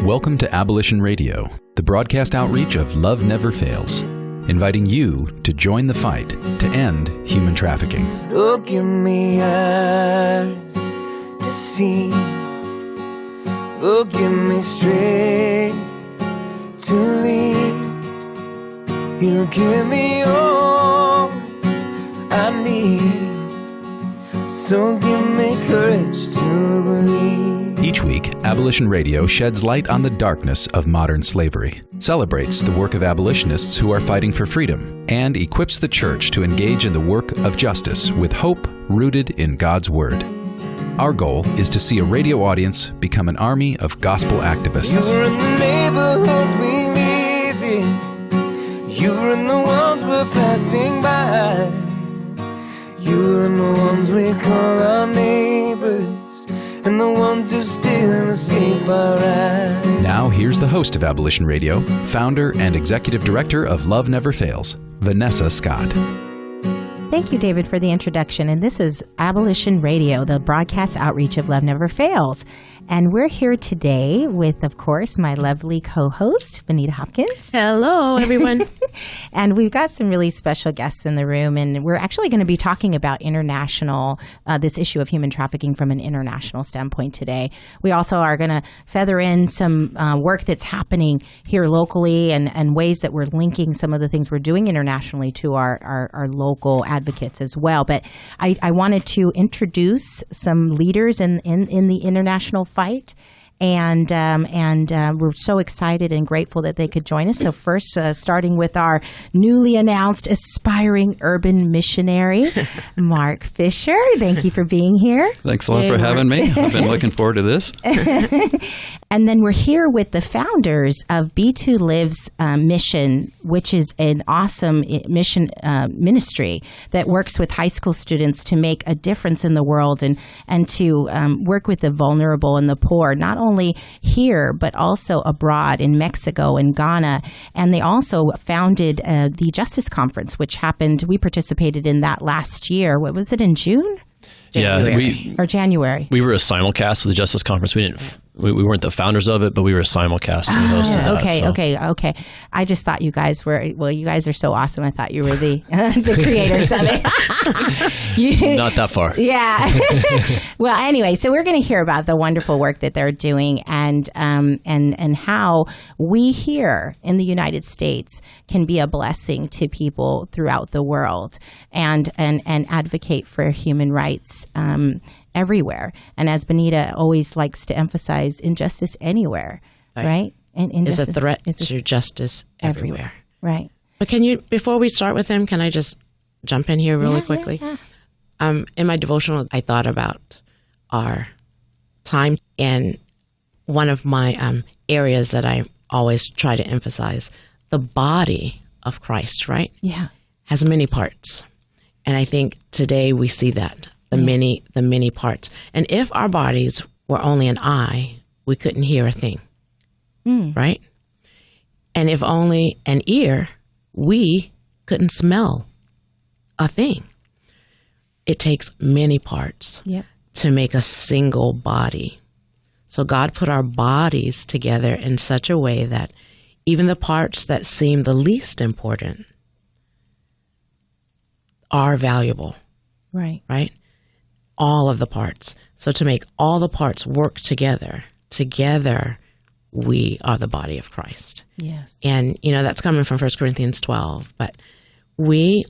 Welcome to Abolition Radio, the broadcast outreach of Love Never Fails, inviting you to join the fight to end human trafficking. Oh, give me eyes to see. Oh, give me strength to lead. You give me all I need. So give me courage to believe. Each week, Abolition Radio sheds light on the darkness of modern slavery, celebrates the work of abolitionists who are fighting for freedom, and equips the church to engage in the work of justice with hope rooted in God's Word. Our goal is to see a radio audience become an army of gospel activists. You're in the neighborhoods we live in. You're in the ones we're passing by. You're in the ones we call our neighbors, and the ones who still escape our eyes. Now here's the host of Abolition Radio, founder and executive director of Love Never Fails, Vanessa Scott. Thank you, David, for the introduction. And this is Abolition Radio, the broadcast outreach of Love Never Fails. And we're here today with, of course, my lovely co-host, Benita Hopkins. Hello, everyone. And we've got some really special guests in the room. And we're actually going to be talking about this issue of human trafficking from an international standpoint today. We also are going to feather in some work that's happening here locally and ways that we're linking some of the things we're doing internationally to our local advocates as well. But I wanted to introduce some leaders in the international fight. And we're so excited and grateful that they could join us. So first, starting with our newly announced aspiring urban missionary, Mark Fisher. Thank you for being here. Thanks a lot for having me. I've been looking forward to this. And then we're here with the founders of B2 Lives Mission, which is an awesome mission ministry that works with high school students to make a difference in the world and to work with the vulnerable and the poor, not only here, but also abroad in Mexico and Ghana. And they also founded the Justice Conference, which happened, we participated in that last year. What was it, in June? January. January. We were a simulcast of the Justice Conference. We weren't the founders of it, but we were a simulcast and hosted that. Okay. I just thought you guys were, you guys are so awesome. I thought you were the creators of it. Not that far. Yeah. Well, anyway, so we're going to hear about the wonderful work that they're doing and how we here in the United States can be a blessing to people throughout the world and advocate for human rights everywhere. And as Benita always likes to emphasize, injustice anywhere, right? And injustice is a threat to justice everywhere. Right. But before we start with him, can I just jump in here really quickly? Yeah. In my devotional, I thought about our time, and one of my areas that I always try to emphasize, the body of Christ, right? Yeah. Has many parts. And I think today we see that. The many parts. And if our bodies were only an eye, we couldn't hear a thing, right? And if only an ear, we couldn't smell a thing. It takes many parts to make a single body. So God put our bodies together in such a way that even the parts that seem the least important are valuable. Right. Right? All of the parts. So to make all the parts work together we are the body of Christ. Yes. And, that's coming from 1 Corinthians 12. But we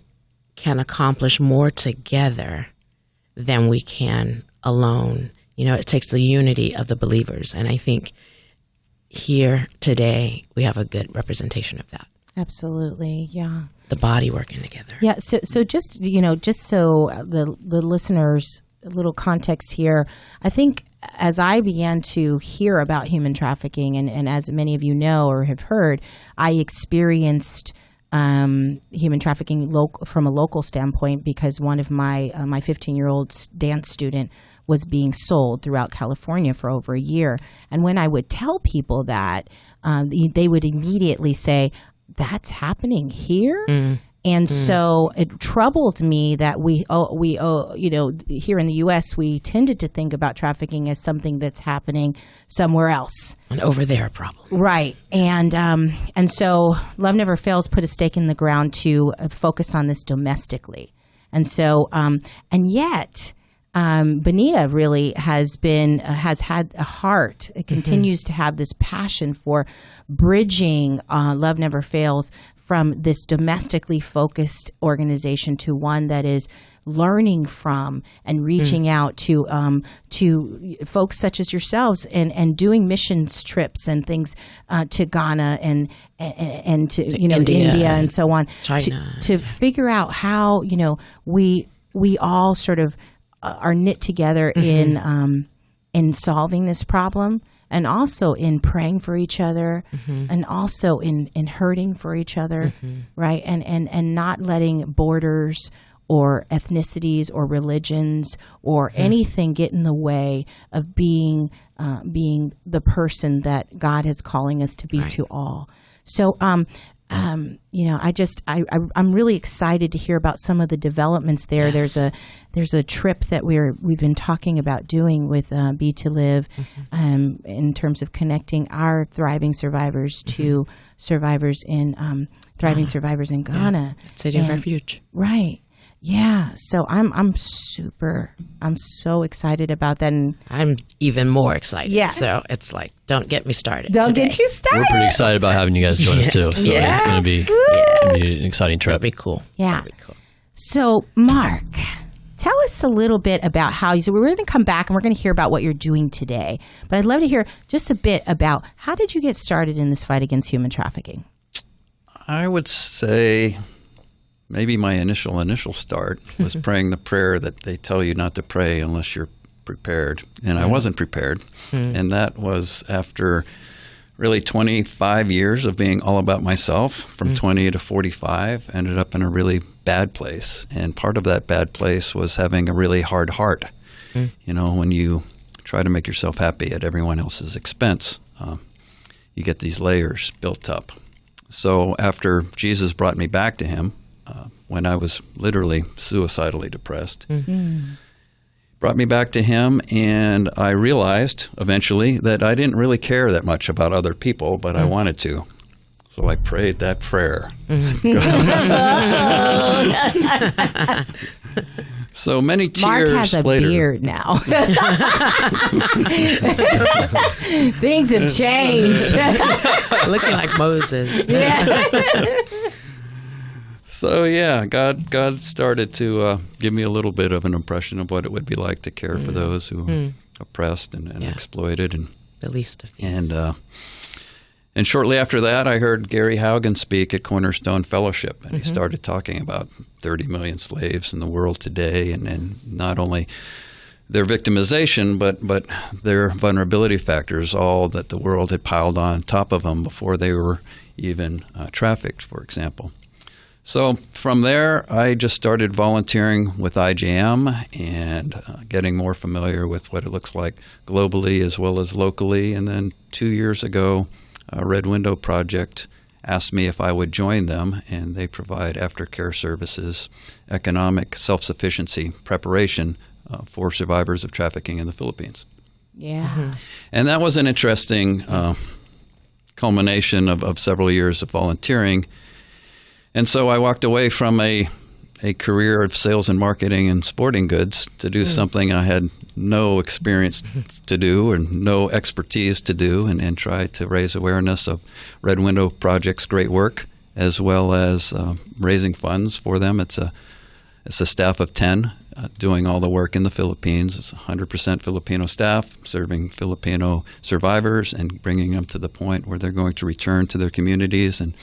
can accomplish more together than we can alone. It takes the unity of the believers. And I think here today we have a good representation of that. Absolutely. Yeah. The body working together. Yeah. So just so the listeners, a little context here, I think as I began to hear about human trafficking, and as many of you know or have heard, I experienced human trafficking from a local standpoint because one of my 15-year-old dance student was being sold throughout California for over a year. And when I would tell people that, they would immediately say, "That's happening here?" And so it troubled me that we here in the U.S. we tended to think about trafficking as something that's happening somewhere else. And over there, problem. Right. And so Love Never Fails put a stake in the ground to focus on this domestically. And so, and yet, Benita really has had a heart. It continues to have this passion for bridging Love Never Fails from this domestically focused organization to one that is learning from and reaching out to folks such as yourselves and doing missions trips and things to Ghana and to India and so on, China, to figure out how we all sort of are knit together in solving this problem, and also in praying for each other, and also in hurting for each other, right? And not letting borders or ethnicities or religions or anything get in the way of being the person that God is calling us to be to all. So, I'm really excited to hear about some of the developments there. Yes. There's a trip that we've been talking about doing with Be to Live, in terms of connecting our thriving survivors to survivors in thriving survivors in Ghana, City of Refuge. Right. Yeah. So I'm so excited about that. And I'm even more excited. Yeah. So it's like, don't get me started. don't today. get you started. We're pretty excited about having you guys join us too. So it's going to be an exciting trip. That'd be cool. Yeah. That'd be cool. So, Mark, tell us a little bit about how you. So we're going to come back and we're going to hear about what you're doing today. But I'd love to hear just a bit about how did you get started in this fight against human trafficking? I would say maybe my initial start was praying the prayer that they tell you not to pray unless you're prepared. And I wasn't prepared. And that was after really 25 years of being all about myself, from 20 to 45, ended up in a really bad place. And part of that bad place was having a really hard heart. When you try to make yourself happy at everyone else's expense, you get these layers built up. So after Jesus brought me back to him, when I was literally suicidally depressed, brought me back to him, and I realized eventually that I didn't really care that much about other people, but I wanted to. So I prayed that prayer. So many tears Mark has a later. beard now. Things have changed. Looking like Moses. So yeah, God started to give me a little bit of an impression of what it would be like to care for those who are oppressed and exploited, and The least of these. And shortly after that, I heard Gary Haugen speak at Cornerstone Fellowship, and he started talking about 30 million slaves in the world today, and not only their victimization, but their vulnerability factors, all that the world had piled on top of them before they were even trafficked, for example. So from there, I just started volunteering with IJM and getting more familiar with what it looks like globally as well as locally. And then 2 years ago, Red Window Project asked me if I would join them, and they provide aftercare services, economic self-sufficiency preparation for survivors of trafficking in the Philippines. Yeah. And that was an interesting culmination of several years of volunteering. And so I walked away from a career of sales and marketing and sporting goods to do something I had no experience to do and no expertise to do, and try to raise awareness of Red Window Project's great work, as well as raising funds for them. It's a staff of 10 doing all the work in the Philippines. It's 100% Filipino staff serving Filipino survivors and bringing them to the point where they're going to return to their communities and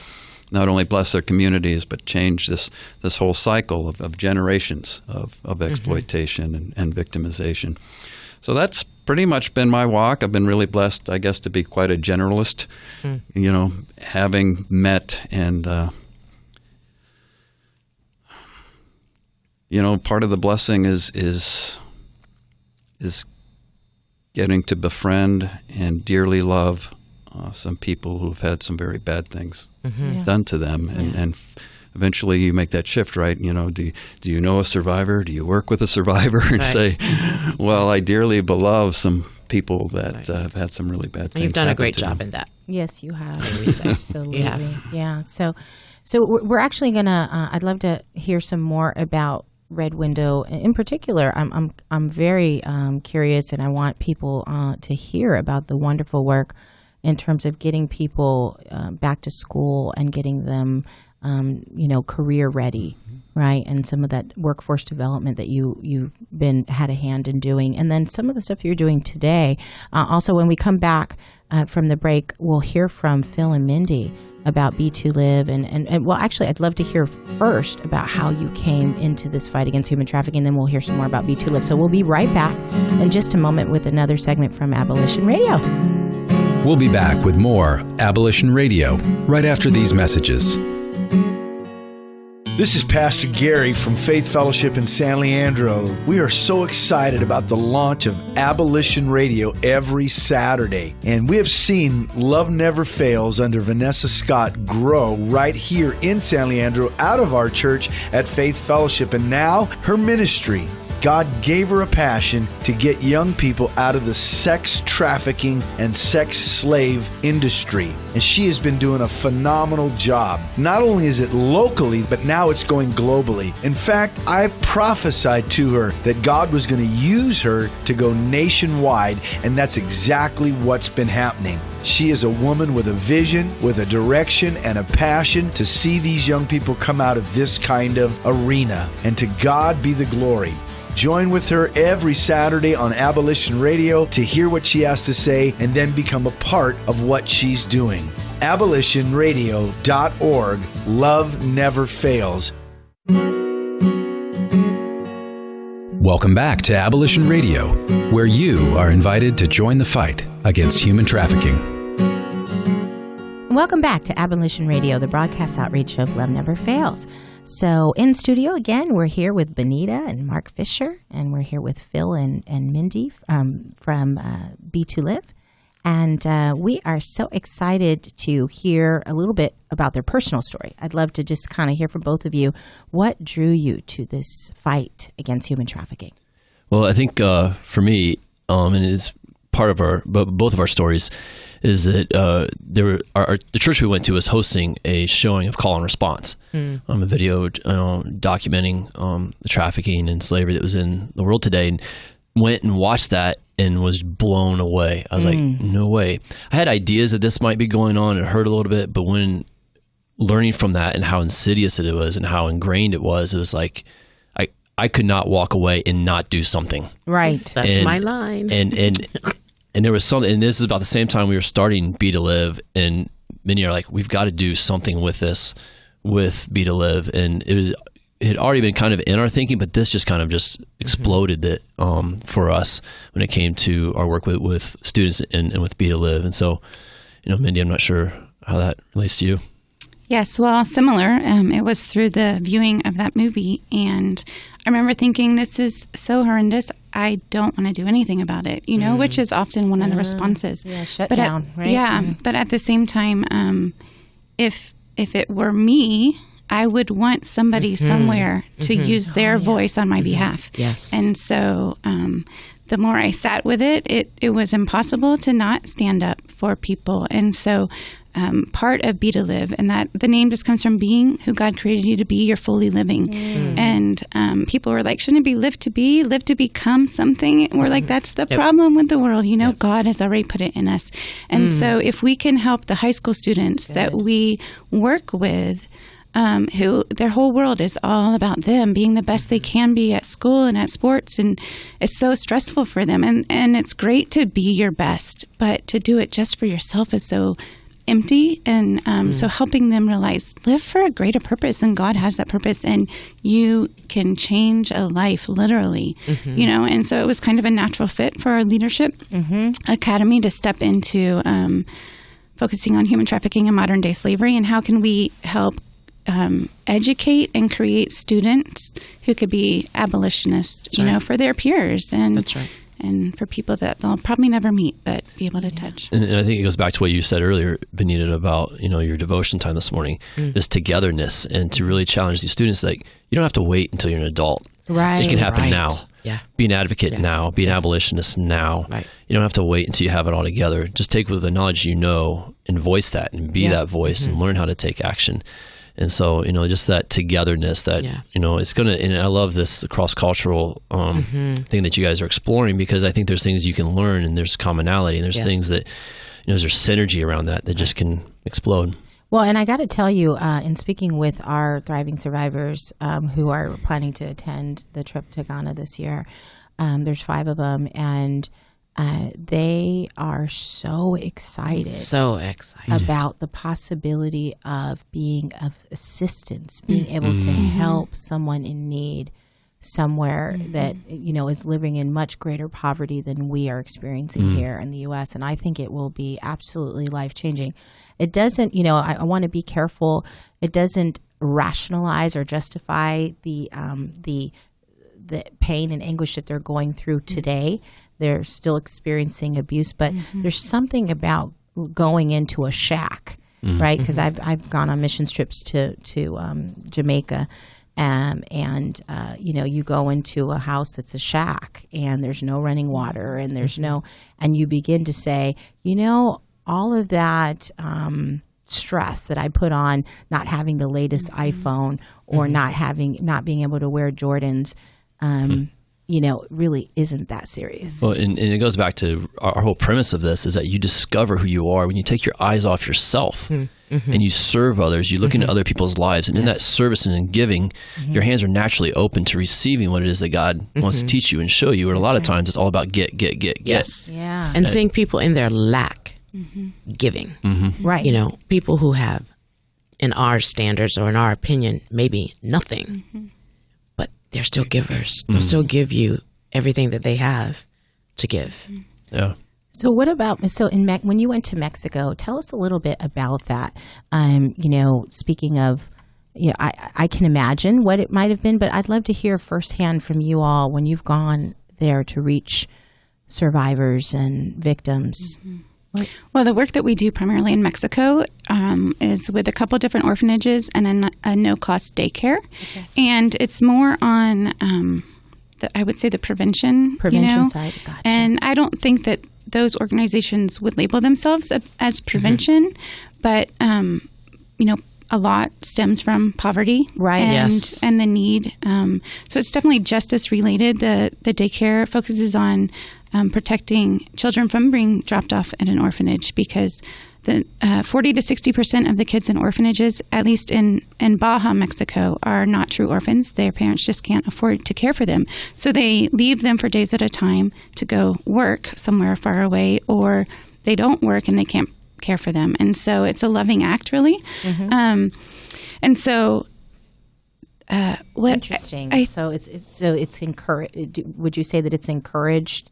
not only bless their communities, but change this whole cycle of generations of exploitation and victimization. So that's pretty much been my walk. I've been really blessed, I guess, to be quite a generalist, having met and, part of the blessing is getting to befriend and dearly love some people who've had some very bad things done to them, and eventually you make that shift, right? Do you know a survivor? Do you work with a survivor? And say, well, I dearly beloved some people that have had some really bad things. You've done a great to job them. in that. Yes, you have. Absolutely. Yeah. So we're actually gonna. I'd love to hear some more about Red Window in particular. I'm very curious, and I want people to hear about the wonderful work in terms of getting people back to school and getting them, career ready, right? And some of that workforce development that you've had a hand in doing, and then some of the stuff you're doing today. Also, when we come back from the break, we'll hear from Phil and Mindy about B2 Live, and well, actually, I'd love to hear first about how you came into this fight against human trafficking, and then we'll hear some more about B2 Live. So we'll be right back in just a moment with another segment from Abolition Radio. We'll be back with more Abolition Radio right after these messages. This is Pastor Gary from Faith Fellowship in San Leandro. We are so excited about the launch of Abolition Radio every Saturday. And we have seen Love Never Fails under Vanessa Scott grow right here in San Leandro out of our church at Faith Fellowship. And now her ministry, God gave her a passion to get young people out of the sex trafficking and sex slave industry. And she has been doing a phenomenal job. Not only is it locally, but now it's going globally. In fact, I prophesied to her that God was going to use her to go nationwide, and that's exactly what's been happening. She is a woman with a vision, with a direction, and a passion to see these young people come out of this kind of arena. And to God be the glory. Join with her every Saturday on Abolition Radio to hear what she has to say and then become a part of what she's doing. AbolitionRadio.org. Love never fails. Welcome back to Abolition Radio, where you are invited to join the fight against human trafficking. Welcome back to Abolition Radio, the broadcast outreach of Love Never Fails. So in studio again, we're here with Benita and Mark Fisher, and we're here with Phil and Mindy from B2 Live. And we are so excited to hear a little bit about their personal story. I'd love to just kind of hear from both of you. What drew you to this fight against human trafficking? Well, I think for me, and it's part of both of our stories, is that the church we went to was hosting a showing of call and response, a video documenting the trafficking and slavery that was in the world today, and went and watched that and was blown away. I was like, no way. I had ideas that this might be going on and heard a little bit, but when learning from that and how insidious it was and how ingrained it was like I could not walk away and not do something. Right. That's my line. And there was something, and this is about the same time we were starting B2 Live, and many are like, we've got to do something with this, with B2 Live. And it had already been kind of in our thinking, but this just kind of just exploded it for us when it came to our work with students and with B2 Live. And so, Mindy, I'm not sure how that relates to you. Yes, well, similar. It was through the viewing of that movie, and I remember thinking, this is so horrendous, I don't want to do anything about it, which is often one of the responses. Yeah, shut down, right? Yeah, but at the same time, if it were me, I would want somebody somewhere to use their voice on my behalf. Yes. And so the more I sat with it, it was impossible to not stand up for people. And so part of Be to Live, and that the name just comes from being who God created you to be. You're fully living. And people were like, shouldn't it be live to become something? We're like, that's the problem with the world. God has already put it in us. And so if we can help the high school students that we work with, who their whole world is all about them being the best they can be at school and at sports, and it's so stressful for them. And it's great to be your best, but to do it just for yourself is so empty. And so helping them realize, live for a greater purpose, and God has that purpose, and you can change a life literally, and so it was kind of a natural fit for our leadership academy to step into focusing on human trafficking and modern day slavery, and how can we help educate and create students who could be abolitionists, for their peers. And That's right. and for people that they'll probably never meet, but be able to touch. And I think it goes back to what you said earlier, Benita, about your devotion time this morning, this togetherness, and to really challenge these students that you don't have to wait until you're an adult. Right. It can happen now. Yeah. Be an advocate now. Be an abolitionist now. Right. You don't have to wait until you have it all together. Just take with the knowledge and voice that and be that voice and learn how to take action. And so, just that togetherness that, it's going to, and I love this cross-cultural thing that you guys are exploring, because I think there's things you can learn and there's commonality and there's things that, there's synergy around that just can explode. Well, and I got to tell you, in speaking with our Thriving Survivors who are planning to attend the trip to Ghana this year, there's 5 of them, and they are so excited about the possibility of being of assistance, being able to help someone in need somewhere that is living in much greater poverty than we are experiencing here in the U.S. And I think it will be absolutely life-changing. It doesn't, I want to be careful. It doesn't rationalize or justify the pain and anguish that they're going through today. They're still experiencing abuse, but there's something about going into a shack, right? Because I've gone on missions trips to Jamaica, and you go into a house that's a shack, and there's no running water, and there's and you begin to say, all of that stress that I put on not having the latest iPhone or not being able to wear Jordans. Really isn't that serious. Well, and it goes back to our whole premise of this is that you discover who you are when you take your eyes off yourself and you serve others. You look into other people's lives, and in that service and in giving, your hands are naturally open to receiving what it is that God wants to teach you and show you. And a lot of times it's all about get. Yes. Yeah. And seeing people in their lack, giving. Right. People who have, in our standards or in our opinion, maybe nothing. They're still givers. They'll still give you everything that they have to give. Yeah. So what about, when you went to Mexico, tell us a little bit about that. Speaking of, I can imagine what it might have been, but I'd love to hear firsthand from you all when you've gone there to reach survivors and victims. Well, the work that we do primarily in Mexico is with a couple different orphanages and a no-cost daycare. Okay. And it's more on, I would say, the prevention side. Gotcha. And I don't think that those organizations would label themselves as prevention, but, a lot stems from poverty, right? And the need. So it's definitely justice related. The daycare focuses on protecting children from being dropped off at an orphanage, because the 40 to 60% of the kids in orphanages, at least in Baja, Mexico, are not true orphans. Their parents just can't afford to care for them. So they leave them for days at a time to go work somewhere far away, or they don't work and they can't care for them. And so it's a loving act, really. And so what interesting. So it's encouraged. Would you say that it's encouraged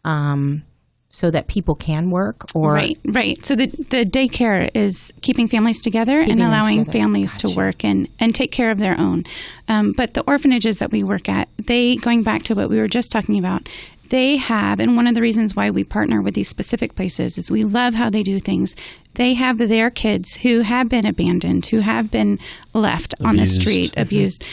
so that people can work? Or right. So the daycare is keeping families together and allowing families to work and take care of their own. But the orphanages that we work at, going back to what we were just talking about, they have, and one of the reasons why we partner with these specific places is we love how they do things. They have their kids who have been abandoned, who have been left on the street, abused,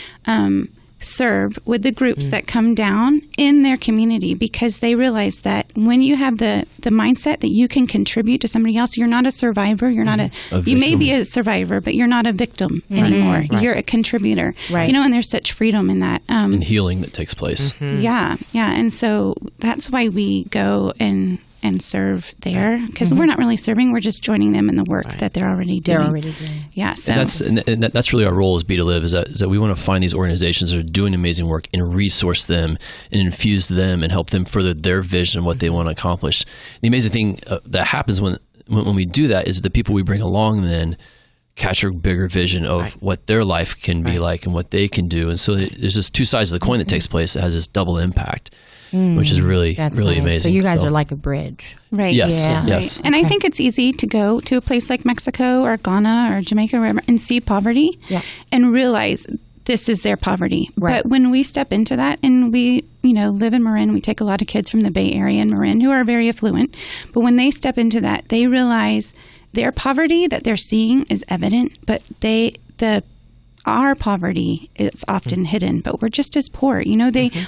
serve with the groups that come down in their community, because they realize that when you have the mindset that you can contribute to somebody else, you're not a survivor, you're not you may be a survivor, but you're not a victim anymore. Right. You're a contributor. Right. And there's such freedom in that. And healing that takes place. Yeah. And so that's why we go and serve there, because we're not really serving, we're just joining them in the work that they're already doing. Yeah, so and that's really our role as Be to Live, is that we want to find these organizations that are doing amazing work and resource them and infuse them and help them further their vision, what they want to accomplish. The amazing thing that happens when we do that is the people we bring along then catch a bigger vision of what their life can be like and what they can do. And so there's just two sides of the coin that takes place that has this double impact. Which is really nice. Amazing. So you guys are like a bridge. Right. Yes. Yeah. Yes. Right. And I think it's easy to go to a place like Mexico or Ghana or Jamaica or wherever and see poverty and realize this is their poverty. Right. But when we step into that, and we, live in Marin, we take a lot of kids from the Bay Area in Marin who are very affluent. But when they step into that, they realize their poverty that they're seeing is evident, but our poverty is often hidden, but we're just as poor.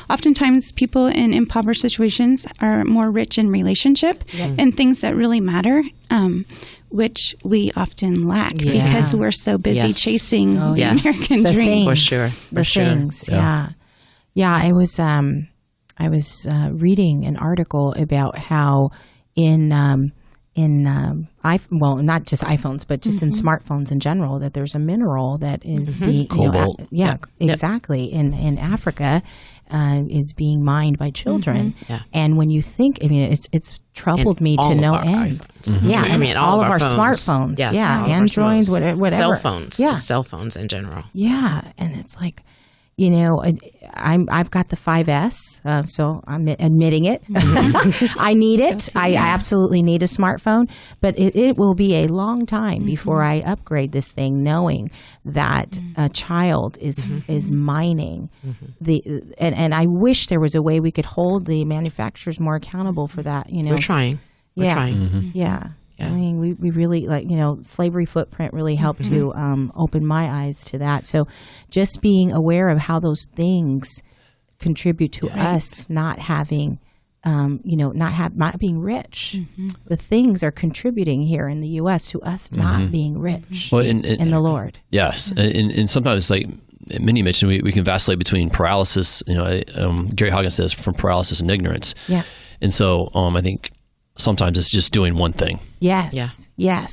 Oftentimes people in impoverished situations are more rich in relationship and things that really matter, which we often lack because we're so busy chasing the American dream. For sure. The things. Yeah. I was reading an article about how not just iPhones, but just in smartphones in general, that there's a mineral that is being, Cobalt. Exactly. In Africa, is being mined by children. Yeah. And when you think, it's troubled me to no end. Yeah. I mean, all of our phones. smartphones. Yes, Yeah. all of our Androids, phones. whatever. Cell phones. Yeah. Cell phones in general. Yeah. And it's like, I've got the 5S, so I'm admitting it. I need it. I absolutely need a smartphone, but it will be a long time before I upgrade this thing, knowing that a child is mining and I wish there was a way we could hold the manufacturers more accountable for that. We're trying. We're trying. Yeah. I mean, we really, slavery footprint really helped to open my eyes to that. So just being aware of how those things contribute to us not having, not being rich. The things are contributing here in the U.S. to us not being rich in the Lord. Yes. And sometimes, like Mindy mentioned, we can vacillate between paralysis. Gary Haugen says from paralysis and ignorance. Yeah. And so I think sometimes it's just doing one thing. Yes. Yeah.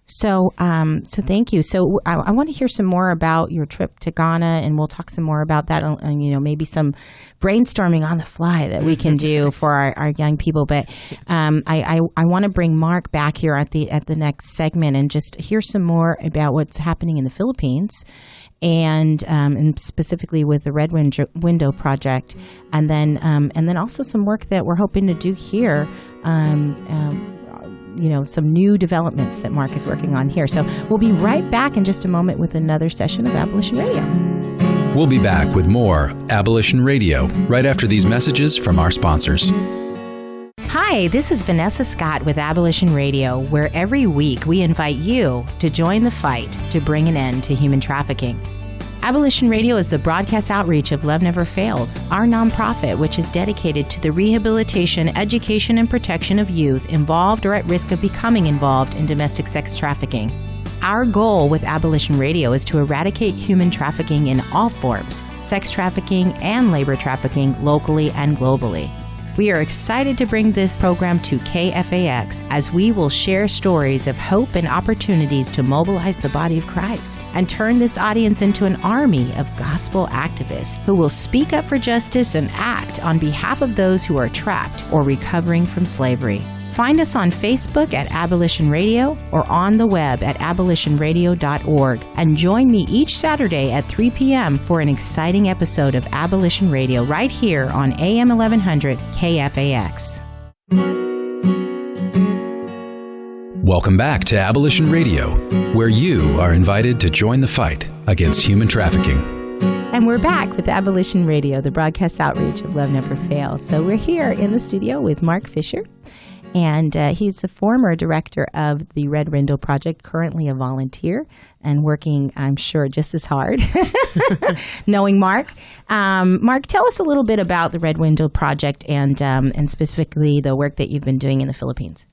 So thank you. So I want to hear some more about your trip to Ghana, and we'll talk some more about that. And maybe some brainstorming on the fly that we can do for our young people. But I want to bring Mark back here at the next segment and just hear some more about what's happening in the Philippines. And specifically with the Red Window Project, and then also some work that we're hoping to do here. Some new developments that Mark is working on here. So we'll be right back in just a moment with another session of Abolition Radio. We'll be back with more Abolition Radio right after these messages from our sponsors. Hi, this is Vanessa Scott with Abolition Radio, where every week we invite you to join the fight to bring an end to human trafficking. Abolition Radio is the broadcast outreach of Love Never Fails, our nonprofit, which is dedicated to the rehabilitation, education, and protection of youth involved or at risk of becoming involved in domestic sex trafficking. Our goal with Abolition Radio is to eradicate human trafficking in all forms, sex trafficking and labor trafficking locally and globally. We are excited to bring this program to KFAX as we will share stories of hope and opportunities to mobilize the body of Christ and turn this audience into an army of gospel activists who will speak up for justice and act on behalf of those who are trapped or recovering from slavery. Find us on Facebook at Abolition Radio or on the web at abolitionradio.org, and join me each Saturday at 3 p.m. for an exciting episode of Abolition Radio right here on AM 1100 KFAX. Welcome back to Abolition Radio, where you are invited to join the fight against human trafficking. And we're back with Abolition Radio, the broadcast outreach of Love Never Fails. So we're here in the studio with Mark Fisher. And he's the former director of the Red Window Project, currently a volunteer and working, I'm sure, just as hard, knowing Mark. Mark, tell us a little bit about the Red Window Project and specifically the work that you've been doing in the Philippines.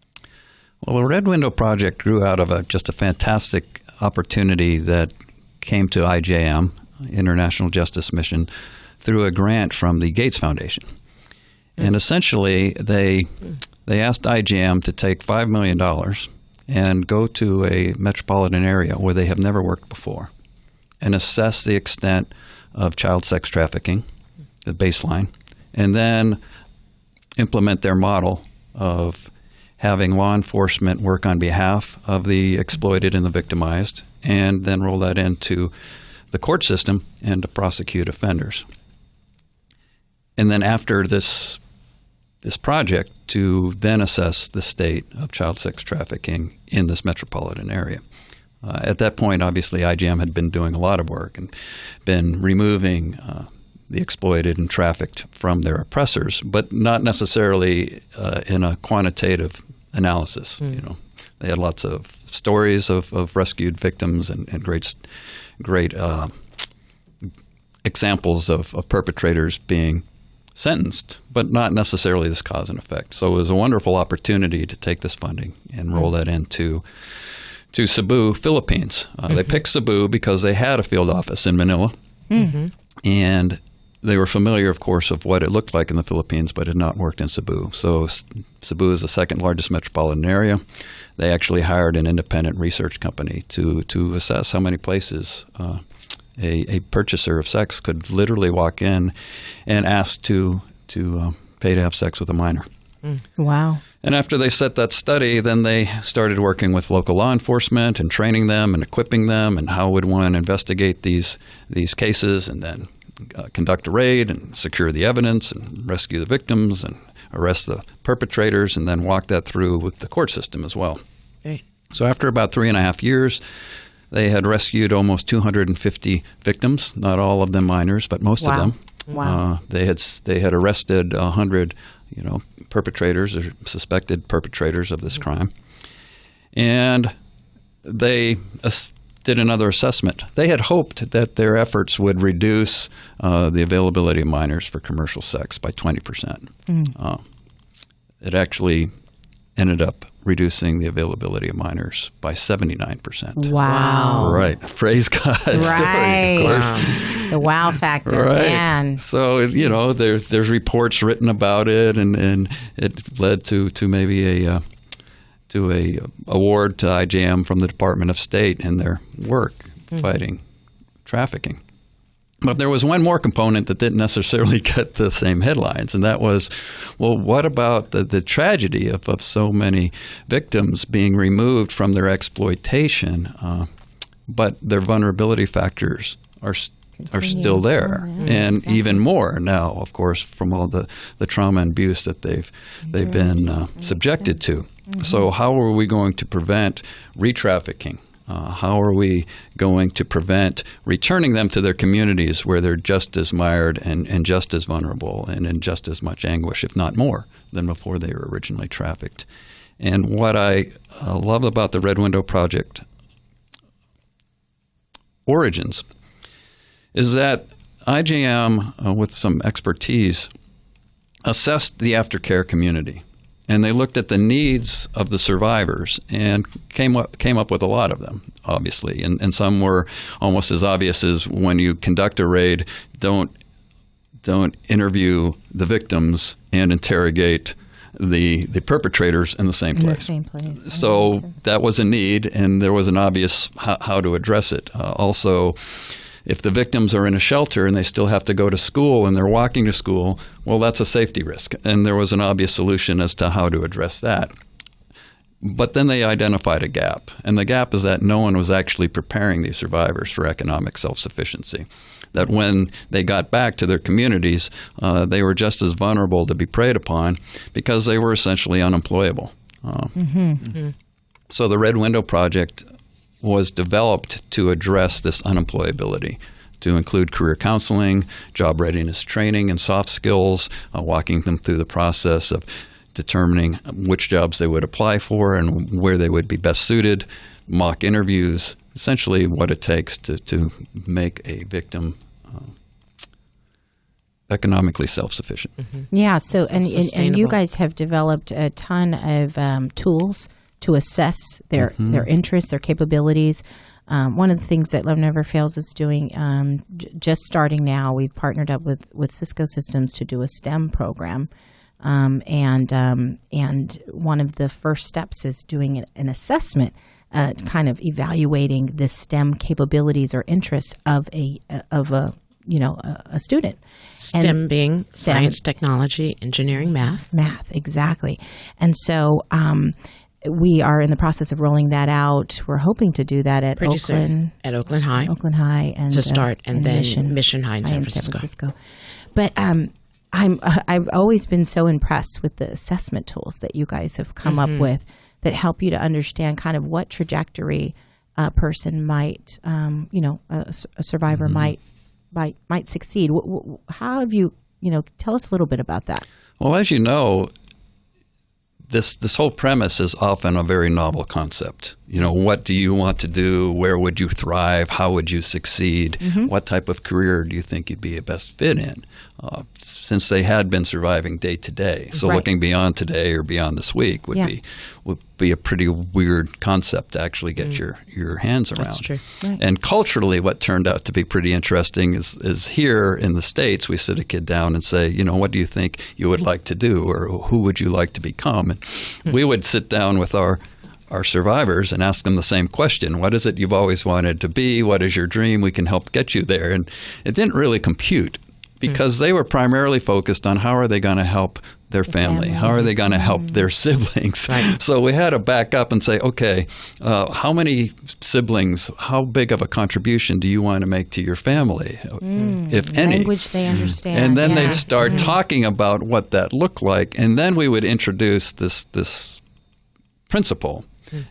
Well, the Red Window Project grew out of just a fantastic opportunity that came to IJM, International Justice Mission, through a grant from the Gates Foundation. And essentially, they asked IJM to take $5 million and go to a metropolitan area where they have never worked before and assess the extent of child sex trafficking, the baseline, and then implement their model of having law enforcement work on behalf of the exploited and the victimized, and then roll that into the court system and to prosecute offenders. And then after this project, to then assess the state of child sex trafficking in this metropolitan area. At that point, obviously, IGM had been doing a lot of work and been removing the exploited and trafficked from their oppressors, but not necessarily in a quantitative analysis. You know, they had lots of stories of rescued victims and great examples of perpetrators being sentenced, but not necessarily this cause and effect. So it was a wonderful opportunity to take this funding and roll that into Cebu, Philippines. They picked Cebu because they had a field office in Manila, and they were familiar, of course, of what it looked like in the Philippines, but had not worked in Cebu. So Cebu is the second largest metropolitan area. They actually hired an independent research company to assess how many places a purchaser of sex could literally walk in and ask to pay to have sex with a minor. Wow. And after they set that study, then they started working with local law enforcement and training them and equipping them, and how would one investigate these cases, and then conduct a raid and secure the evidence and rescue the victims and arrest the perpetrators, and then walk that through with the court system as well. Right. So after about 3.5 years, they had rescued almost 250 victims, not all of them minors, but most of them. Wow. They had arrested 100, perpetrators or suspected perpetrators of this crime, and they did another assessment. They had hoped that their efforts would reduce the availability of minors for commercial sex by 20%. It actually ended up reducing the availability of minors by 79%. Wow. Right. Praise God. Right. Story, of course. The wow factor, Right. man. So, there's reports written about it, and it led to maybe a award to IJM from the Department of State in their work fighting trafficking. But there was one more component that didn't necessarily get the same headlines, and that was, well, what about the tragedy of so many victims being removed from their exploitation, but their vulnerability factors are still there, and exactly. Even more now, of course, from all the trauma and abuse that they've been subjected to. So how are we going to prevent re-trafficking? How are we going to prevent returning them to their communities where they're just as mired and just as vulnerable and in just as much anguish, if not more, than before they were originally trafficked? And what I love about the Red Window Project origins is that IJM, with some expertise, assessed the aftercare community. And they looked at the needs of the survivors and came up with a lot of them, obviously. And some were almost as obvious as, when you conduct a raid, don't interview the victims and interrogate the perpetrators in the same place. So that was a need, and there was an obvious how to address it. Also, if the victims are in a shelter and they still have to go to school and they're walking to school, well, that's a safety risk. And there was an obvious solution as to how to address that. But then they identified a gap. And the gap is that no one was actually preparing these survivors for economic self-sufficiency. That when they got back to their communities, they were just as vulnerable to be preyed upon because they were essentially unemployable. So the Red Window Project was developed to address this unemployability, to include career counseling, job readiness training, and soft skills, walking them through the process of determining which jobs they would apply for and where they would be best suited, mock interviews, essentially what it takes to make a victim economically self-sufficient. Yeah, so and you guys have developed a ton of tools to assess their interests, their capabilities. One of the things that Love Never Fails is doing, just starting now, we've partnered up with Cisco Systems to do a STEM program. And one of the first steps is doing an assessment, kind of evaluating the STEM capabilities or interests of a student. STEM being science, technology, engineering, math. Math, exactly. And so we are in the process of rolling that out. We're hoping to do that at Pretty Oakland. Soon. At Oakland High. Oakland High. And, to start, and then Mission High in San Francisco. But I've always been so impressed with the assessment tools that you guys have come up with that help you to understand kind of what trajectory a person might, a survivor might succeed. How have you, tell us a little bit about that. Well, as you know, this whole premise is often a very novel concept. What do you want to do? Where would you thrive? How would you succeed? What type of career do you think you'd be a best fit in? Since they had been surviving day to day. So looking beyond today or beyond this week would be a pretty weird concept to actually get your hands around. That's true. Right. And culturally, what turned out to be pretty interesting is here in the States, we sit a kid down and say, what do you think you would like to do, or who would you like to become? And we would sit down with our survivors and ask them the same question. What is it you've always wanted to be? What is your dream? We can help get you there. And it didn't really compute because they were primarily focused on how are they going to help their family? How are they going to help their siblings? Right. So we had to back up and say, okay, how many siblings, how big of a contribution do you want to make to your family, if any? Language they understand. And then they'd start talking about what that looked like. And then we would introduce this principle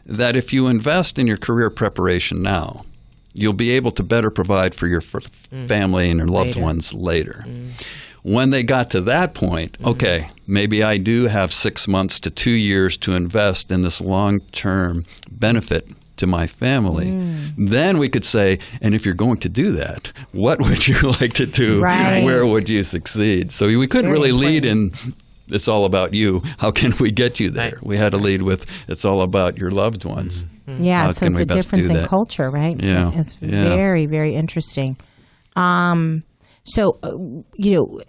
that if you invest in your career preparation now, you'll be able to better provide for your family and your loved ones later. When they got to that point, okay, maybe I do have 6 months to 2 years to invest in this long-term benefit to my family. Then we could say, and if you're going to do that, what would you like to do? Right. Where would you succeed? So we couldn't really lead in, it's all about you. How can we get you there? Right. We had to lead with, it's all about your loved ones. Yeah, so it's a difference in culture, right? Yeah. So it's very, very interesting. So,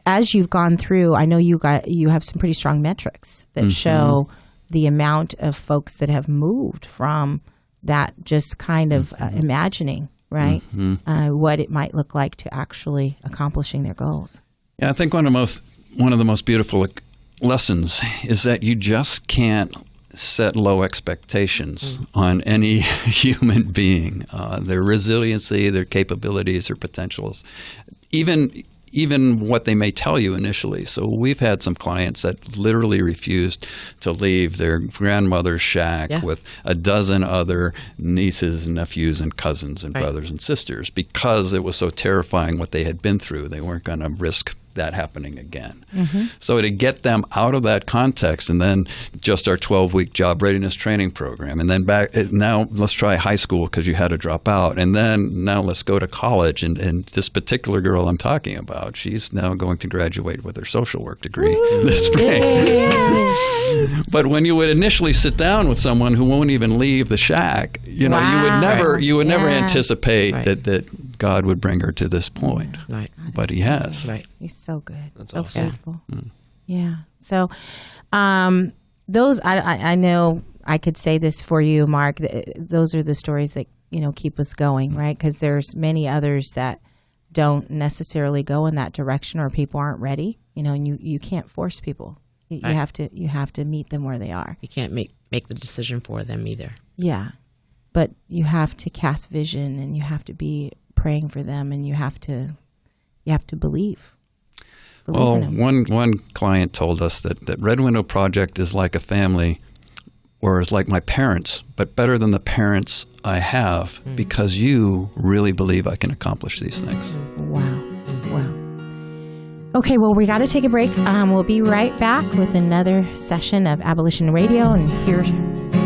as you've gone through, I know you have some pretty strong metrics that show the amount of folks that have moved from that just kind of imagining, right, what it might look like to actually accomplishing their goals. Yeah, I think one of the most beautiful lessons is that you just can't set low expectations on any human being, their resiliency, their capabilities, their potentials, even what they may tell you initially. So we've had some clients that literally refused to leave their grandmother's shack with a dozen other nieces and nephews and cousins and brothers and sisters because it was so terrifying what they had been through. They weren't going to risk that happening again. So to get them out of that context, and then just our 12-week job readiness training program, and then now let's try high school because you had to drop out, and then now let's go to college. And this particular girl I'm talking about, she's now going to graduate with her social work degree this spring. But when you would initially sit down with someone who won't even leave the shack, you would never anticipate that God would bring her to this point. Right. But he has. Right. He's so good. That's so awesome. faithful. Yeah. So those, I know I could say this for you, Mark. Those are the stories that, keep us going, right? Because there's many others that don't necessarily go in that direction, or people aren't ready, and you can't force people. You have to meet them where they are. You can't make the decision for them either. Yeah. But you have to cast vision, and you have to be praying for them, and you have to believe. Well, one client told us that Red Window Project is like a family, or is like my parents, but better than the parents I have, because you really believe I can accomplish these things. Wow. Okay, well, we got to take a break. We'll be right back with another session of Abolition Radio, and hear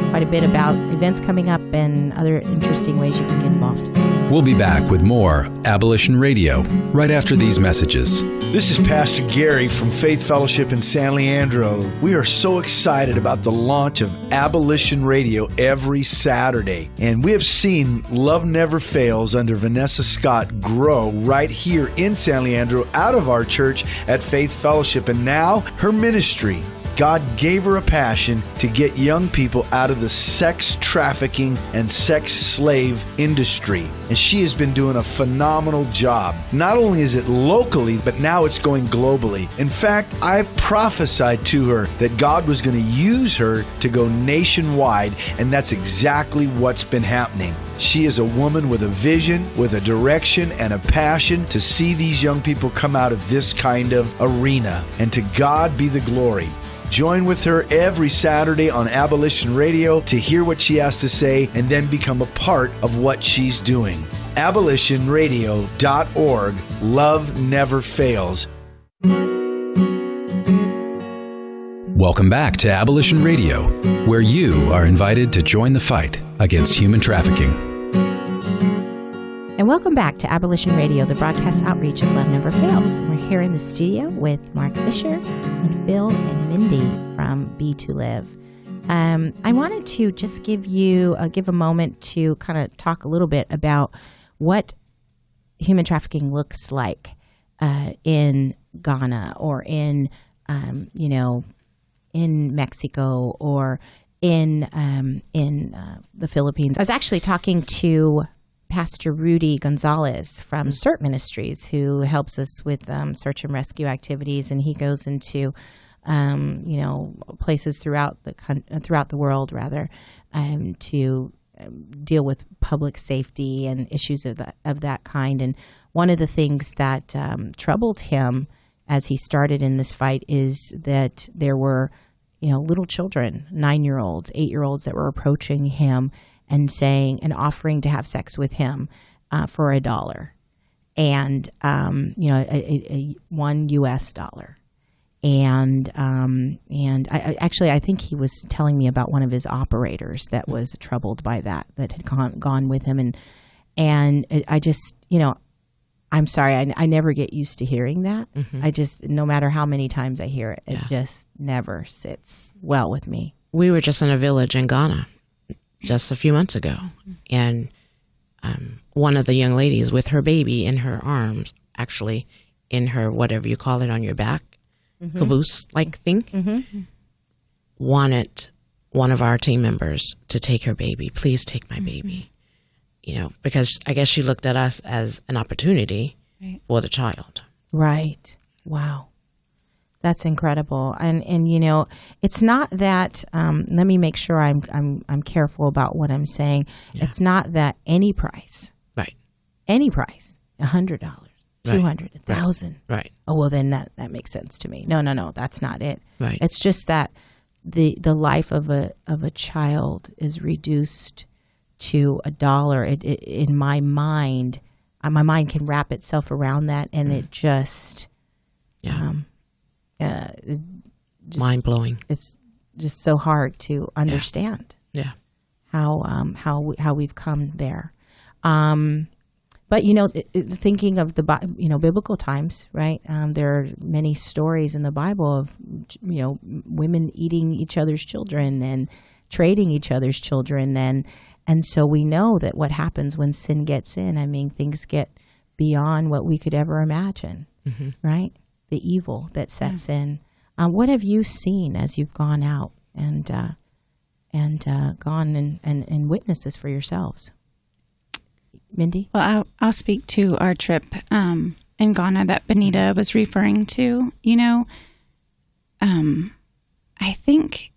quite a bit about events coming up and other interesting ways you can get involved. We'll be back with more Abolition Radio right after these messages. This is Pastor Gary from Faith Fellowship in San Leandro. We are so excited about the launch of Abolition Radio every Saturday. And we have seen Love Never Fails under Vanessa Scott grow right here in San Leandro out of our church at Faith Fellowship. And now her ministry, God gave her a passion to get young people out of the sex trafficking and sex slave industry. And she has been doing a phenomenal job. Not only is it locally, but now it's going globally. In fact, I prophesied to her that God was going to use her to go nationwide, and that's exactly what's been happening. She is a woman with a vision, with a direction, and a passion to see these young people come out of this kind of arena. And to God be the glory. Join with her every Saturday on Abolition Radio to hear what she has to say and then become a part of what she's doing. abolitionradio.org. Love never fails. Welcome back to Abolition Radio, where you are invited to join the fight against human trafficking. And welcome back to Abolition Radio, the broadcast outreach of Love Never Fails. We're here in the studio with Mark Fisher and Phil and Mindy from Be to Live. I wanted to just give a moment to kind of talk a little bit about what human trafficking looks like in Ghana or in Mexico or in the Philippines. I was actually talking to Pastor Rudy Gonzalez from CERT Ministries, who helps us with search and rescue activities, and he goes into places throughout the world to deal with public safety and issues of that kind. And one of the things that troubled him as he started in this fight is that there were little children, 9-year-olds, 8-year-olds that were approaching him and offering to have sex with him for $1, and $1 US. And I think he was telling me about one of his operators that was troubled by that had gone with him, and I just I'm sorry, I never get used to hearing that. Mm-hmm. No matter how many times I hear it, it just never sits well with me. We were just in a village in Ghana just a few months ago, and one of the young ladies with her baby in her arms, actually in her, whatever you call it on your back, caboose-like thing, wanted one of our team members to take her baby. Please take my baby. Because I guess she looked at us as an opportunity for the child. Right. Wow. That's incredible. And it's not that, let me make sure I'm careful about what I'm saying. Yeah. It's not that any price. Right. Any price, $100, $200, $1,000. Right. Oh, well, then that makes sense to me. No, that's not it. Right. It's just that the life of a child is reduced to $1. In my mind can wrap itself around that, and it just, mind blowing. It's just so hard to understand. Yeah. How we've come there. But thinking of the biblical times, right? There are many stories in the Bible of women eating each other's children and trading each other's children, and so we know that what happens when sin gets in. I mean, things get beyond what we could ever imagine, right? The evil that sets in. What have you seen as you've gone out and gone and witnessed this for yourselves? Mindy? Well, I'll speak to our trip in Ghana that Benita was referring to. I think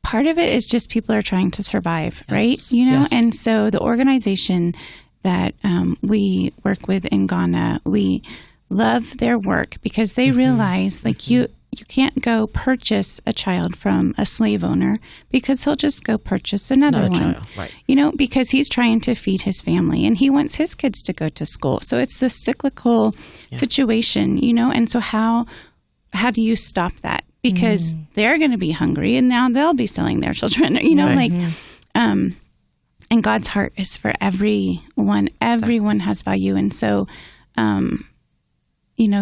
part of it is just people are trying to survive, right? Yes. And so the organization that we work with in Ghana, we love their work because they realize you can't go purchase a child from a slave owner because he'll just go purchase another one. Child. Right. Because he's trying to feed his family and he wants his kids to go to school. So it's this cyclical situation, and so how do you stop that? Because they're going to be hungry and now they'll be selling their children, and God's heart is for everyone. Everyone has value. And so,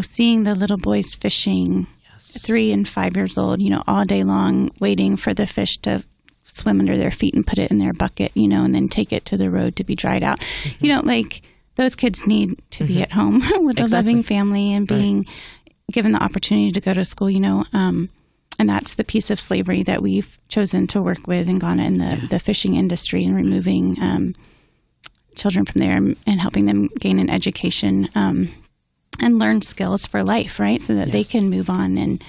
seeing the little boys fishing, 3 and 5 years old, all day long, waiting for the fish to swim under their feet and put it in their bucket, and then take it to the road to be dried out. Those kids need to be at home with a loving family and being given the opportunity to go to school, and that's the piece of slavery that we've chosen to work with in Ghana in the fishing industry and removing children from there and helping them gain an education and learn skills for life, right? So that they can move on and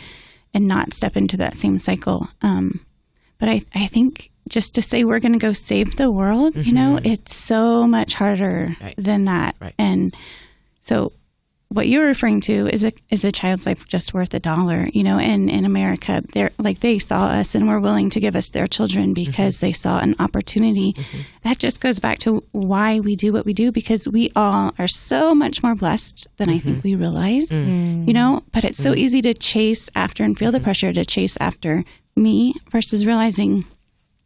not step into that same cycle. But I think just to say we're going to go save the world, it's so much harder than that. Right. And so what you're referring to is a child's life just worth $1? You know, and in America, they saw us and were willing to give us their children because they saw an opportunity. That just goes back to why we do what we do, because we all are so much more blessed than I think we realize, you know, but it's so easy to chase after and feel the pressure to chase after me versus realizing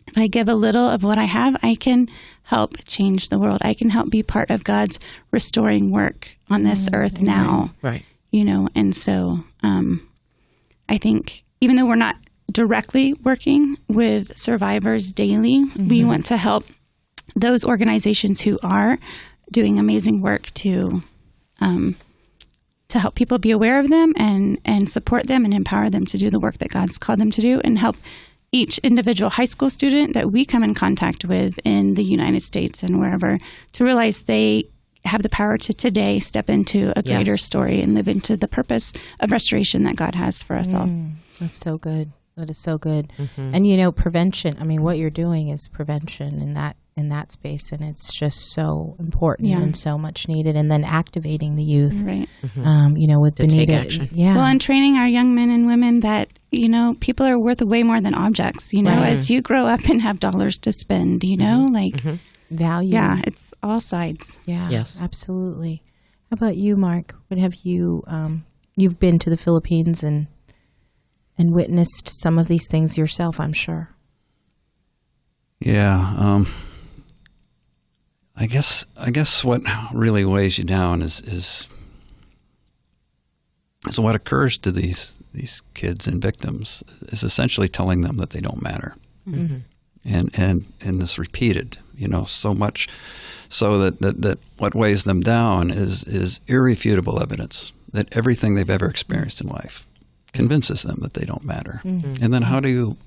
if I give a little of what I have, I can help change the world. I can help be part of God's restoring work on this earth now. Right. You know, and so I think even though we're not directly working with survivors daily, we want to help those organizations who are doing amazing work to help people be aware of them and support them and empower them to do the work that God's called them to do, and help each individual high school student that we come in contact with in the United States and wherever to realize they have the power to today step into a greater story and live into the purpose of restoration that God has for us all. That's so good. That is so good. And, you know, prevention, I mean, what you're doing is prevention in that space, and it's just so important and so much needed. And then activating the youth, Right. You know, with To the take need action. Yeah. Well, and training our young men and women that, you know, people are worth way more than objects, you know, as you grow up and have dollars to spend, you know, like, value. yeah, it's all sides. Yeah. Yes. Absolutely. How about you, Mark? What have you, you've been to the Philippines and witnessed some of these things yourself, I'm sure. Yeah. I guess what really weighs you down is what occurs to these kids and victims is essentially telling them that they don't matter, and it's repeated, you know, so much so that what weighs them down is irrefutable evidence that everything they've ever experienced in life convinces them that they don't matter. And then how do you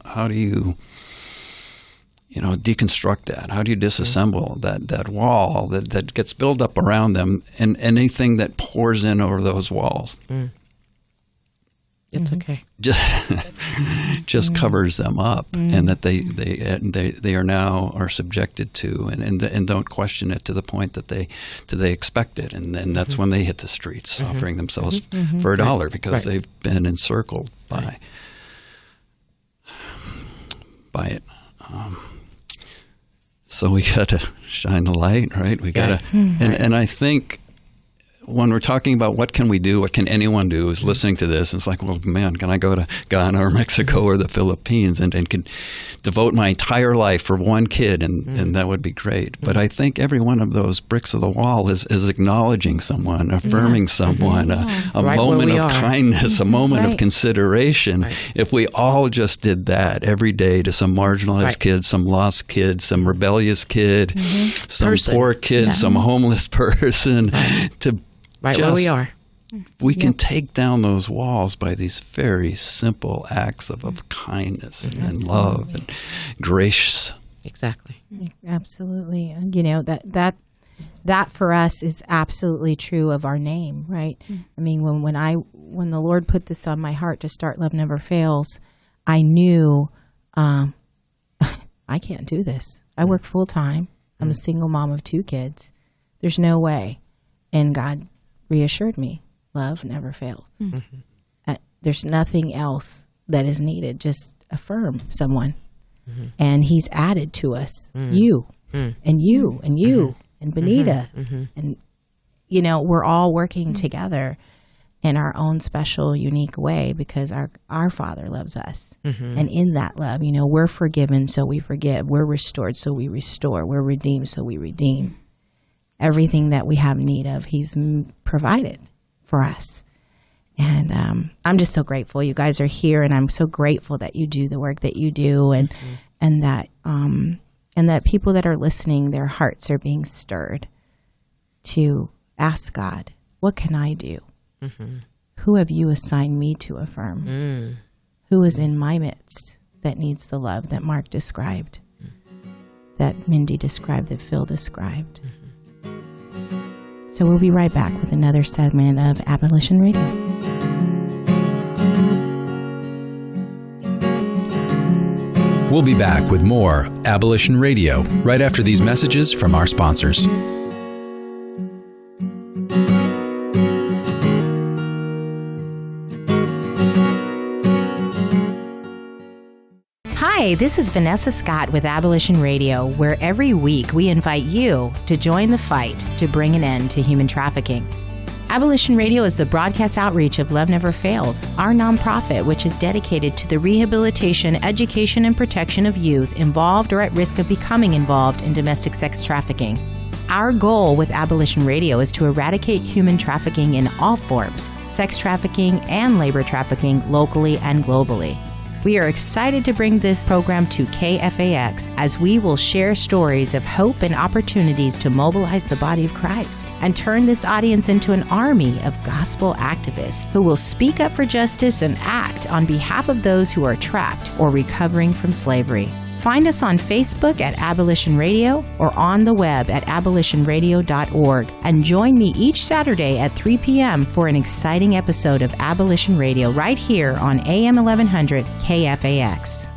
know, deconstruct that? How do you disassemble that wall that gets built up around them, and anything that pours in over those walls It's okay. just covers them up, and that they are now subjected to and don't question it to the point that they expect it, and then that's when they hit the streets offering themselves for $1 because they've been encircled by it. So we got to shine the light, right? We got to, and I think when we're talking about what can we do, what can anyone do, is listening to this. And it's like, well, man, can I go to Ghana or Mexico or the Philippines and can devote my entire life for one kid, and that would be great. But I think every one of those bricks of the wall is acknowledging someone, affirming someone, a moment of kindness, a moment of consideration. If we all just did that every day to some marginalized kid, some lost kid, some rebellious kid, some poor kid, some homeless person, to where we are. We can take down those walls by these very simple acts of kindness and love and grace. Exactly. Absolutely. You know, that for us is absolutely true of our name, right? I mean, when the Lord put this on my heart to start Love Never Fails, I knew I can't do this. I work full time. I'm a single mom of 2 kids. There's no way. And God reassured me, love never fails. There's nothing else that is needed. Just affirm someone. And he's added to us you and you and you and Benita. And, you know, we're all working together in our own special, unique way because our Father loves us. And in that love, you know, we're forgiven, so we forgive. We're restored, so we restore. We're redeemed, so we redeem. Everything that we have need of, he's provided for us. And I'm just so grateful you guys are here, and I'm so grateful that you do the work that you do, and that people that are listening, their hearts are being stirred to ask God, what can I do? Who have you assigned me to affirm? Who is in my midst that needs the love that Mark described, that Mindy described, that Phil described? So we'll be right back with another segment of Abolition Radio. We'll be back with more Abolition Radio right after these messages from our sponsors. Hi, this is Vanessa Scott with Abolition Radio, where every week we invite you to join the fight to bring an end to human trafficking. Abolition Radio is the broadcast outreach of Love Never Fails, our nonprofit, which is dedicated to the rehabilitation, education, and protection of youth involved or at risk of becoming involved in domestic sex trafficking. Our goal with Abolition Radio is to eradicate human trafficking in all forms, sex trafficking and labor trafficking locally and globally. We are excited to bring this program to KFAX as we will share stories of hope and opportunities to mobilize the body of Christ and turn this audience into an army of gospel activists who will speak up for justice and act on behalf of those who are trapped or recovering from slavery. Find us on Facebook at Abolition Radio or on the web at abolitionradio.org and join me each Saturday at 3 p.m. for an exciting episode of Abolition Radio right here on AM 1100 KFAX.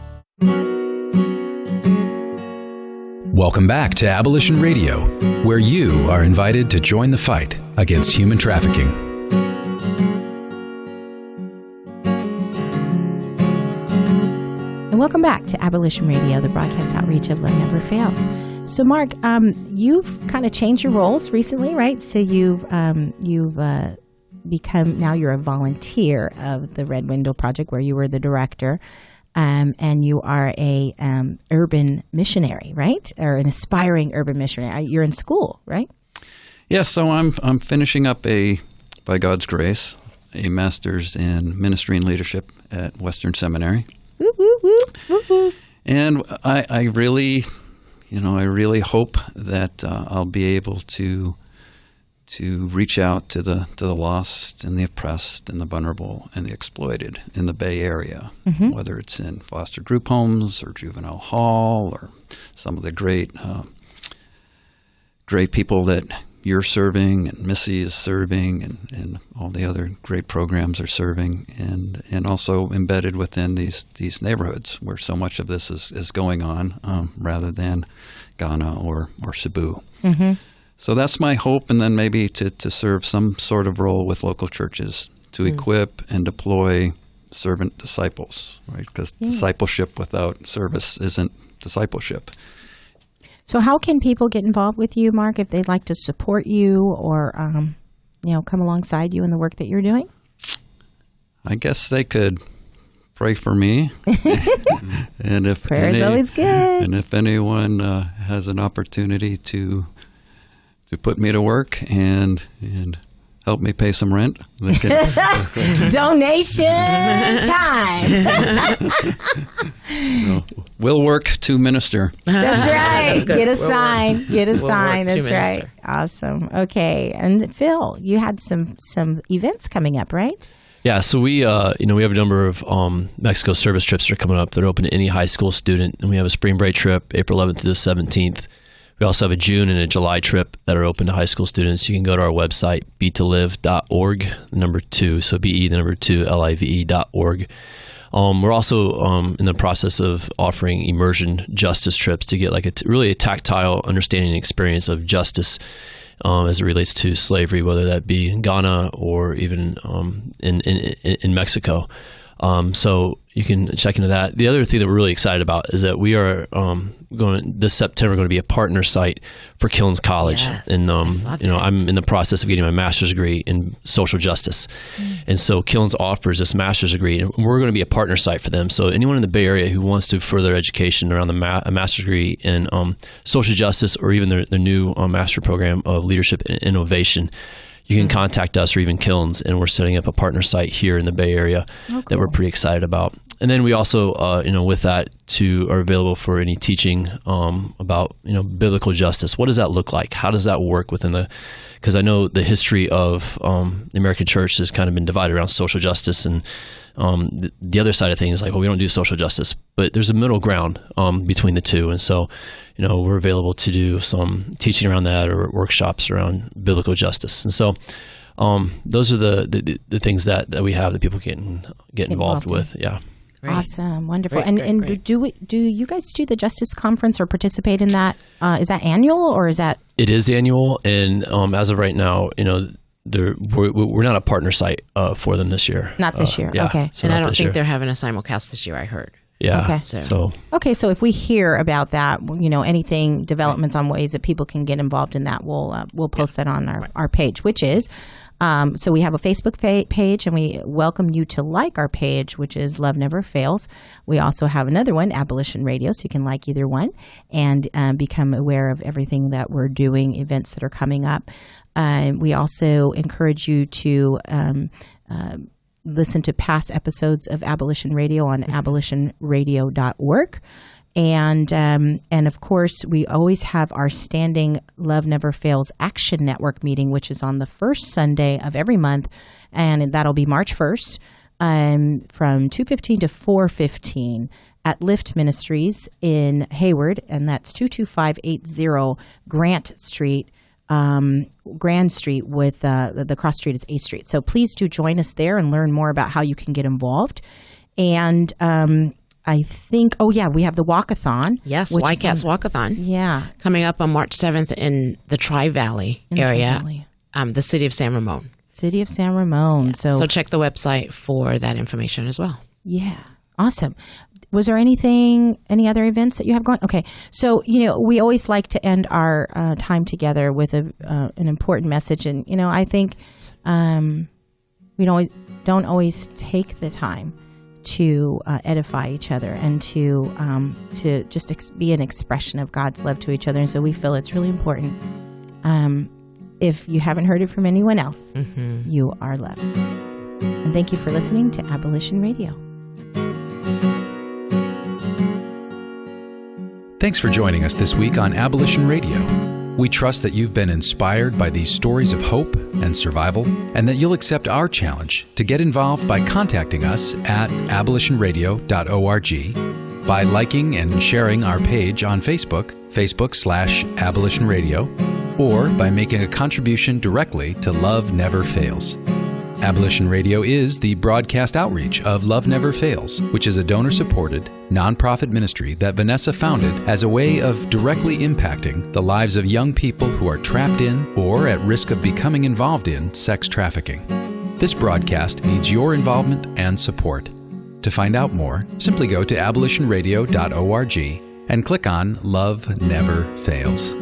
Welcome back to Abolition Radio, where you are invited to join the fight against human trafficking. Welcome back to Abolition Radio, the broadcast outreach of Love Never Fails. So, Mark, you've kind of changed your roles recently, right? So you've become, now you're a volunteer of the Red Window Project, where you were the director, and you are a urban missionary, right? Or an aspiring urban missionary. You're in school, right? Yes. So I'm finishing up by God's grace, a master's in ministry and leadership at Western Seminary. Woo, woo, woo, woo, woo. And I really hope that I'll be able to reach out to the lost and the oppressed and the vulnerable and the exploited in the Bay Area, whether it's in foster group homes or juvenile hall or some of the great people that you're serving and Missy is serving and all the other great programs are serving, and also embedded within these neighborhoods where so much of this is going on, rather than Ghana or Cebu. Mm-hmm. So that's my hope, and then maybe to serve some sort of role with local churches to equip and deploy servant disciples, right? Because discipleship without service isn't discipleship. So how can people get involved with you, Mark, if they'd like to support you or, come alongside you in the work that you're doing? I guess they could pray for me. And if Prayer's always good. And if anyone has an opportunity to put me to work and help me pay some rent. Donation time. We'll work to minister. That's right. Get a sign. Get a sign. We'll That's right. minister. Awesome. Okay. And Phil, you had some events coming up, right? Yeah, so we have a number of Mexico service trips that are coming up that are open to any high school student, and we have a spring break trip, April 11th to the 17th. We also have a June and a July trip that are open to high school students. You can go to our website, betolive.org, number 2, so BE, the number 2, LIVE.org. We're also in the process of offering immersion justice trips to get really a tactile understanding and experience of justice as it relates to slavery, whether that be in Ghana or even in Mexico. So you can check into that. The other thing that we're really excited about is that we are this September going to be a partner site for Killins College, Yes, and I saw that. I'm in the process of getting my master's degree in social justice, and so Killins offers this master's degree, and we're going to be a partner site for them. So anyone in the Bay Area who wants to further education around a master's degree in social justice, or even their new master program of leadership and innovation, you can contact us or even Killins, and we're setting up a partner site here in the Bay Area that we're pretty excited about. And then we also, with that, are available for any teaching about, biblical justice. What does that look like? How does that work because I know the history of the American church has kind of been divided around social justice, and the other side of things is like, well, we don't do social justice, but there's a middle ground between the two. And so, we're available to do some teaching around that or workshops around biblical justice. And so those are the things that we have that people can get involved with. Yeah. Great. Awesome. Wonderful. Great. Do you guys do the Justice Conference or participate in that? Is that annual or is that? It is annual. And as of right now, we're not a partner site for them this year. Not this year. Yeah, Okay. so And not I don't this think year. they're having a simulcast this year, I heard. Yeah. Okay. So Okay, so if we hear about that, anything, developments on ways that people can get involved in that, we'll post that on our page, which is, so we have a Facebook page, and we welcome you to like our page, which is Love Never Fails. We also have another one, Abolition Radio, so you can like either one and become aware of everything that we're doing, events that are coming up. We also encourage you to listen to past episodes of Abolition Radio on abolitionradio.org. And of course, we always have our standing Love Never Fails Action Network meeting, which is on the first Sunday of every month, and that'll be March 1st from 2:15 to 4:15 at Lift Ministries in Hayward, and that's 22580 Grand Street with the cross street is A Street. So please do join us there and learn more about how you can get involved. And I think, we have the walkathon. Yes, YCAT's walkathon. Yeah. Coming up on March 7th in the Tri-Valley area, the city of San Ramon. City of San Ramon. Yeah. So check the website for that information as well. Yeah. Awesome. Was there any other events that you have going? Okay. So, we always like to end our time together with an important message. And, I think we don't always take the time to edify each other and to just be an expression of God's love to each other. And so we feel it's really important. If you haven't heard it from anyone else, you are loved. And thank you for listening to Abolition Radio. Thanks for joining us this week on Abolition Radio. We trust that you've been inspired by these stories of hope and survival, and that you'll accept our challenge to get involved by contacting us at abolitionradio.org, by liking and sharing our page on Facebook, Facebook/Abolition Radio, or by making a contribution directly to Love Never Fails. Abolition Radio is the broadcast outreach of Love Never Fails, which is a donor-supported, nonprofit ministry that Vanessa founded as a way of directly impacting the lives of young people who are trapped in or at risk of becoming involved in sex trafficking. This broadcast needs your involvement and support. To find out more, simply go to abolitionradio.org and click on Love Never Fails.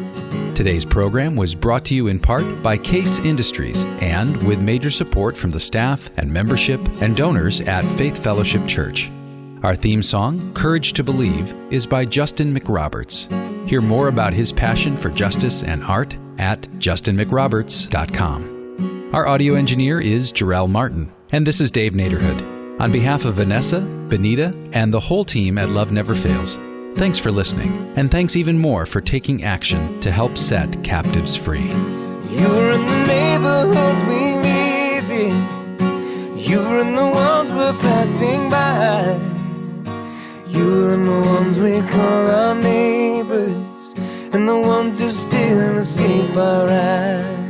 Today's program was brought to you in part by Case Industries and with major support from the staff and membership and donors at Faith Fellowship Church. Our theme song, Courage to Believe, is by Justin McRoberts. Hear more about his passion for justice and art at justinmcroberts.com. Our audio engineer is Jarrell Martin, and this is Dave Naderhood. On behalf of Vanessa, Benita, and the whole team at Love Never Fails, thanks for listening, and thanks even more for taking action to help set captives free. You're in the neighborhoods we live in. You're in the ones we're passing by. You're in the ones we call our neighbors, and the ones who still escape our eyes.